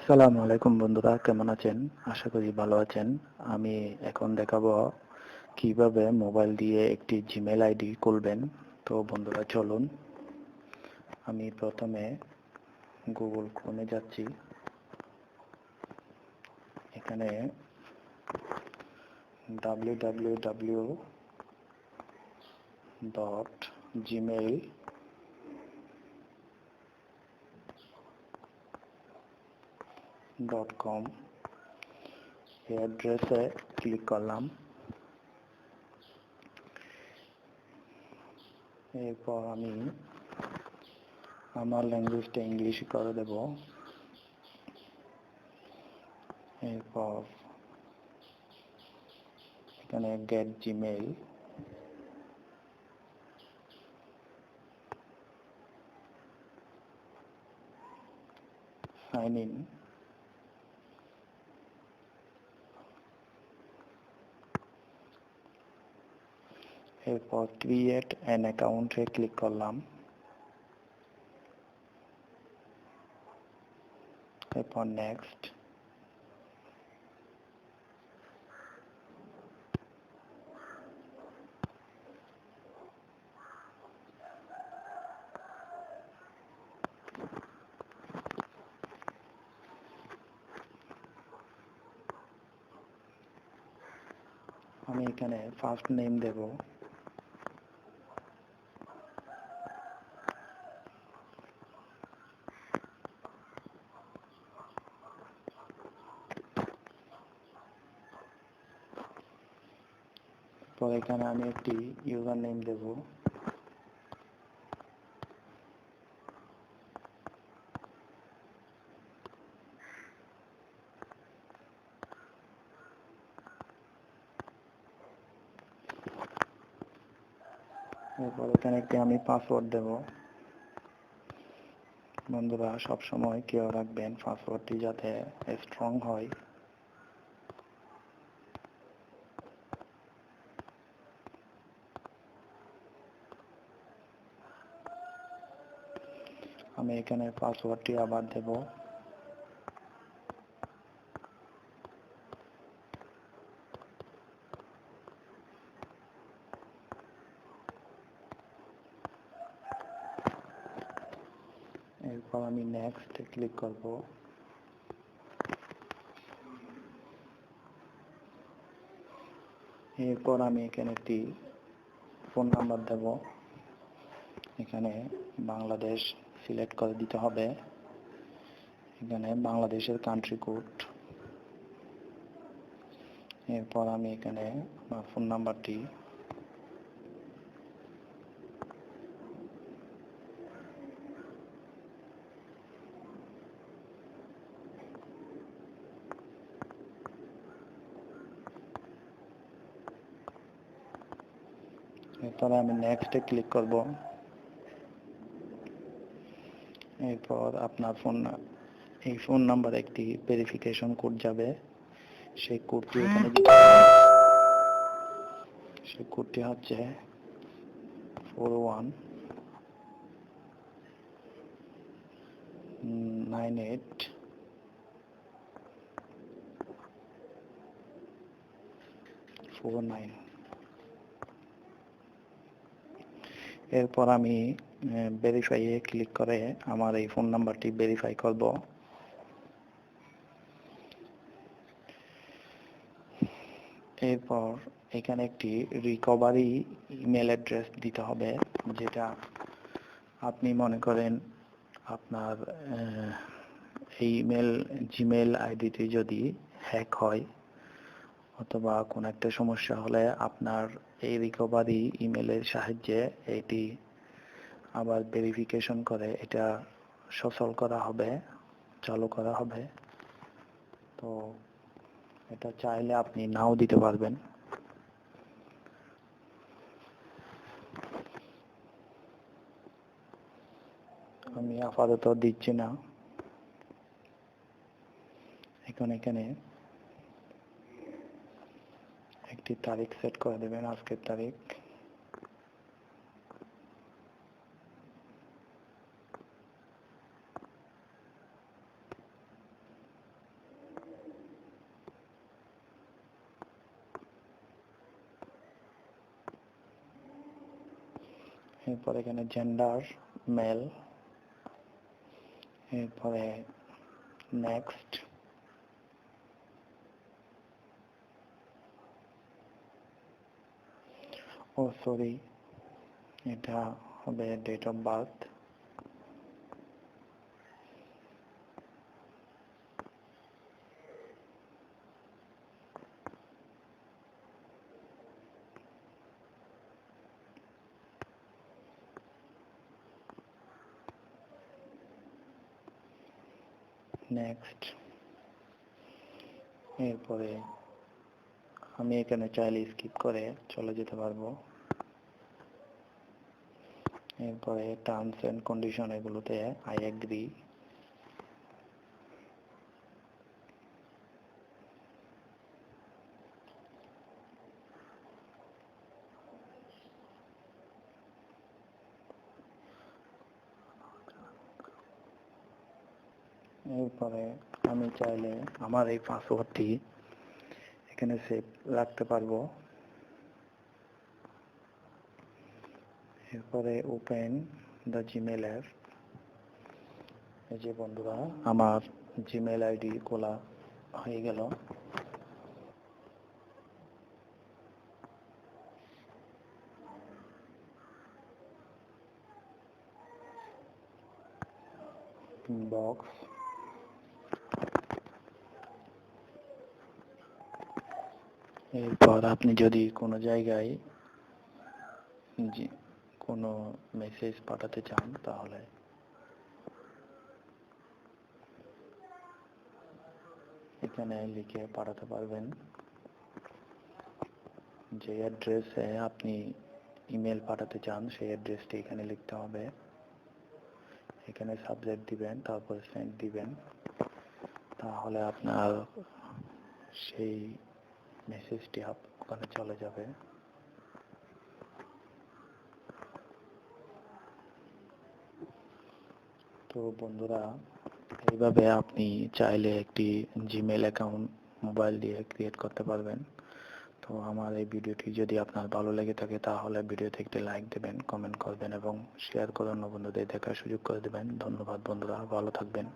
আসসালামু আলাইকুম বন্ধুরা, কেমন আছেন? আশা করি ভালো আছেন। আমি এখন দেখাবো কিভাবে মোবাইল দিয়ে একটি জিমেল আইডি খুলবেন। তো বন্ধুরা চলুন, আমি প্রথমে গুগল ক্রোমে যাচ্ছি। এখানে www.gmail.com এই অ্যাড্রেসে ক্লিক করলাম। এরপর আমি আমার ল্যাঙ্গুয়েজটা ইংলিশ করে দেব। এরপর এখানে গেট জিমেইল, সাইন ইন, এরপর ক্রিয়েট অ্যান অ্যাকাউন্টে ক্লিক করলাম। এরপর নেক্সট। আমি এখানে ফার্স্ট নেম দেব। তো এখানে আমি একটি ইউজার নেম দেব। এরপর এখানে একটি আমি পাসওয়ার্ড দেব। বন্ধুরা সবসময় খেয়াল রাখবেন পাসওয়ার্ডটি যাতে স্ট্রং হয়। আমি এখানে পাসওয়ার্ডটি আবার দেব। এরপর আমি নেক্সট ক্লিক করব। এরপর আমি এখানে একটি ফোন নাম্বার দেব। এখানে বাংলাদেশ সিলেক্ট করে দিতে হবে। এখানে বাংলাদেশের কান্ট্রি কোড। এরপর আমি এখানে আমার ফোন নাম্বারটি এরপর আমি নেক্সটে ক্লিক করব। এরপর আপনার এই ফোন নাম্বারে একটি ভেরিফিকেশন কোড যাবে। সেই কোডটি এখানে দিতে হবে। সেই কোডটি হচ্ছে 419849। এরপর আমি ভেরিফাইয়ে ক্লিক করে আমার এই ফোন নাম্বারটি ভেরিফাই করব। এরপর এখানে একটি রিকভারি ইমেল অ্যাড্রেস দিতে হবে, যেটা আপনি মনে করেন আপনার এই জিমেল আইডিটি যদি হ্যাক হয় অথবা কোনো একটা সমস্যা হলে আপনার এই রিকভারি ইমেলের সাহায্যে এটি আবার ভেরিফিকেশন করে এটা সচল করা হবে, চালু করা হবে। তো এটা চাইলে আপনি নাও দিতে পারবেন। আমি আপাতত দিচ্ছি না। এখানে একটি তারিখ সেট করে দেবেন, আজকের তারিখ। এরপর এখানে জেন্ডার মেল, এরপরে নেক্সট, সরি এটা হবে ডেট অফ বার্থ, নেক্সট। এরপরে আমি এখানে চাইলে স্কিপ করে চলে যেতে পারবো। এরপরে টার্মস এন্ড কন্ডিশন, এগুলোতে আই এগ্রি, এরপরে আমি চাইলে আমার এই পাসওয়ার্ডটি এখানে সেভ রাখতে পারবো। এরপরে ওপেন দ্য জিমেল অ্যাপ। এই যে বন্ধুরা, আমার জিমেল আইডি খোলা হয়ে গেল। বক্স, এরপর আপনি যদি কোনো জায়গায় কোনো মেসেজ পাঠাতে চান তাহলে এখানে লিখে পাঠাতে পারবেন। যে অ্যাড্রেসে আপনি ইমেল পাঠাতে চান সেই অ্যাড্রেসটি এখানে লিখতে হবে। এখানে সাবজেক্ট দিবেন, তারপর সেন্ড দিবেন, তাহলে আপনার সেই মেসেজটি ওখানে চলে যাবে। তো বন্ধুরা, এইভাবে আপনি চাইলে একটি জিমেল অ্যাকাউন্ট মোবাইল দিয়ে ক্রিয়েট করতে পারবেন। তো আমার এই ভিডিওটি যদি আপনার ভালো লেগে থাকে তাহলে ভিডিওতে একটি লাইক দেবেন, কমেন্ট করবেন এবং শেয়ার করে অন্য বন্ধুদের দেখার সুযোগ করে দেবেন। ধন্যবাদ বন্ধুরা, ভালো থাকবেন।